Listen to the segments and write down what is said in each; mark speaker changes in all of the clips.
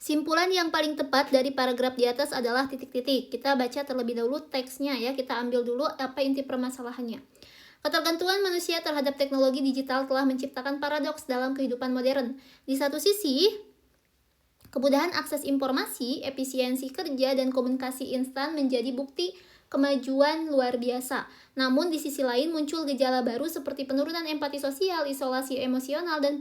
Speaker 1: Simpulan yang paling tepat dari paragraf di atas adalah titik-titik. Kita baca terlebih dahulu teksnya ya, kita ambil dulu apa inti permasalahannya. Ketergantungan manusia terhadap teknologi digital telah menciptakan paradoks dalam kehidupan modern. Di satu sisi, kemudahan akses informasi, efisiensi kerja, dan komunikasi instan menjadi bukti kemajuan luar biasa. Namun di sisi lain muncul gejala baru seperti penurunan empati sosial, isolasi emosional, dan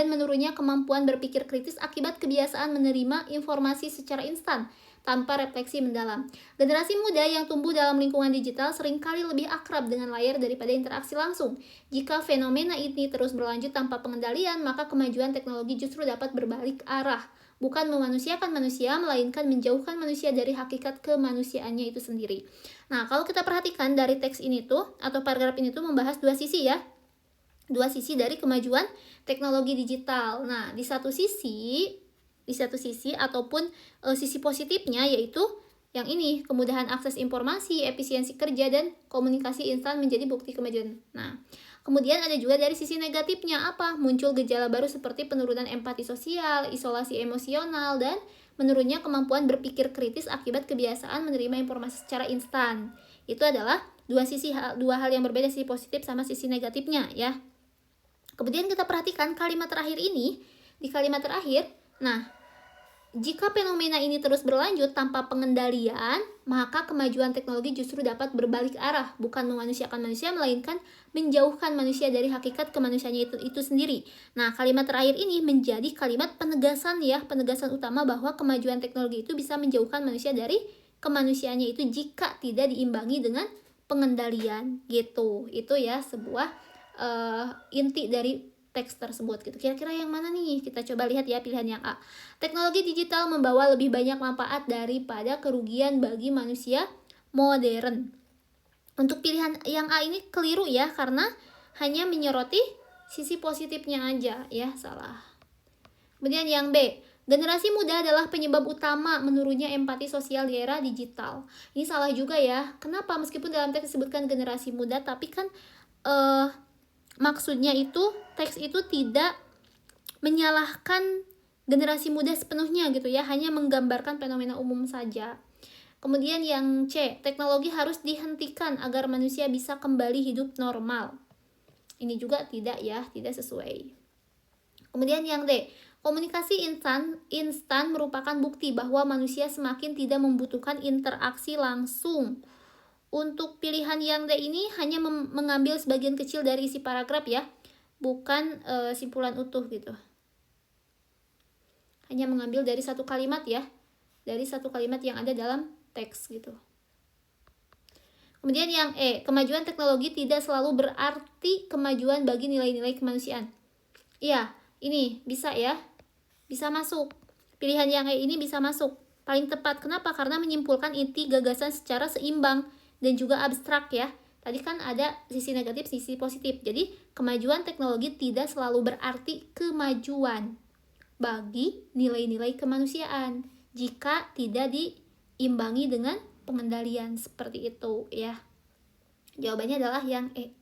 Speaker 1: menurunnya kemampuan berpikir kritis akibat kebiasaan menerima informasi secara instan tanpa refleksi mendalam. Generasi muda yang tumbuh dalam lingkungan digital seringkali lebih akrab dengan layar daripada interaksi langsung. Jika fenomena ini terus berlanjut tanpa pengendalian, maka kemajuan teknologi justru dapat berbalik arah. Bukan memanusiakan manusia, melainkan menjauhkan manusia dari hakikat kemanusiaannya itu sendiri. Nah, kalau kita perhatikan dari teks ini tuh, atau paragraf ini tuh membahas dua sisi ya. Dua sisi dari kemajuan teknologi digital. Nah, di satu sisi ataupun sisi positifnya yaitu yang ini, kemudahan akses informasi, efisiensi kerja, dan komunikasi instan menjadi bukti kemajuan. Nah, kemudian ada juga dari sisi negatifnya apa? Muncul gejala baru seperti penurunan empati sosial, isolasi emosional, dan menurunnya kemampuan berpikir kritis akibat kebiasaan menerima informasi secara instan. Itu adalah dua hal yang berbeda, sisi positif sama sisi negatifnya ya. Kemudian kita perhatikan kalimat terakhir ini. Di kalimat terakhir, nah, jika fenomena ini terus berlanjut tanpa pengendalian, maka kemajuan teknologi justru dapat berbalik arah, bukan memanusiakan manusia, melainkan menjauhkan manusia dari hakikat kemanusiaannya itu sendiri. Nah, kalimat terakhir ini menjadi kalimat penegasan utama bahwa kemajuan teknologi itu bisa menjauhkan manusia dari kemanusiaannya itu jika tidak diimbangi dengan pengendalian gitu. Itu ya sebuah inti dari teks tersebut gitu. Kira-kira yang mana nih? Kita coba lihat ya, pilihan yang A. Teknologi digital membawa lebih banyak manfaat daripada kerugian bagi manusia modern. Untuk pilihan yang A ini keliru ya, karena hanya menyoroti sisi positifnya aja ya, salah. Kemudian yang B, generasi muda adalah penyebab utama menurunnya empati sosial di era digital. Ini salah juga ya. Kenapa? Meskipun dalam teks disebutkan generasi muda, tapi kan maksudnya itu teks itu tidak menyalahkan generasi muda sepenuhnya gitu ya, hanya menggambarkan fenomena umum saja. Kemudian yang C, teknologi harus dihentikan agar manusia bisa kembali hidup normal. Ini juga tidak ya, tidak sesuai. Kemudian yang D, komunikasi instan merupakan bukti bahwa manusia semakin tidak membutuhkan interaksi langsung. Untuk pilihan yang D ini hanya mengambil sebagian kecil dari isi paragraf ya, bukan simpulan utuh gitu. Hanya mengambil dari satu kalimat ya, dari satu kalimat yang ada dalam teks gitu. Kemudian yang E, kemajuan teknologi tidak selalu berarti kemajuan bagi nilai-nilai kemanusiaan. Iya, ini bisa ya, bisa masuk. Pilihan yang E ini bisa masuk. Paling tepat, kenapa? Karena menyimpulkan inti gagasan secara seimbang dan juga abstrak ya. Tadi kan ada sisi negatif, sisi positif. Jadi kemajuan teknologi tidak selalu berarti kemajuan bagi nilai-nilai kemanusiaan jika tidak diimbangi dengan pengendalian, seperti itu ya. Jawabannya adalah yang E.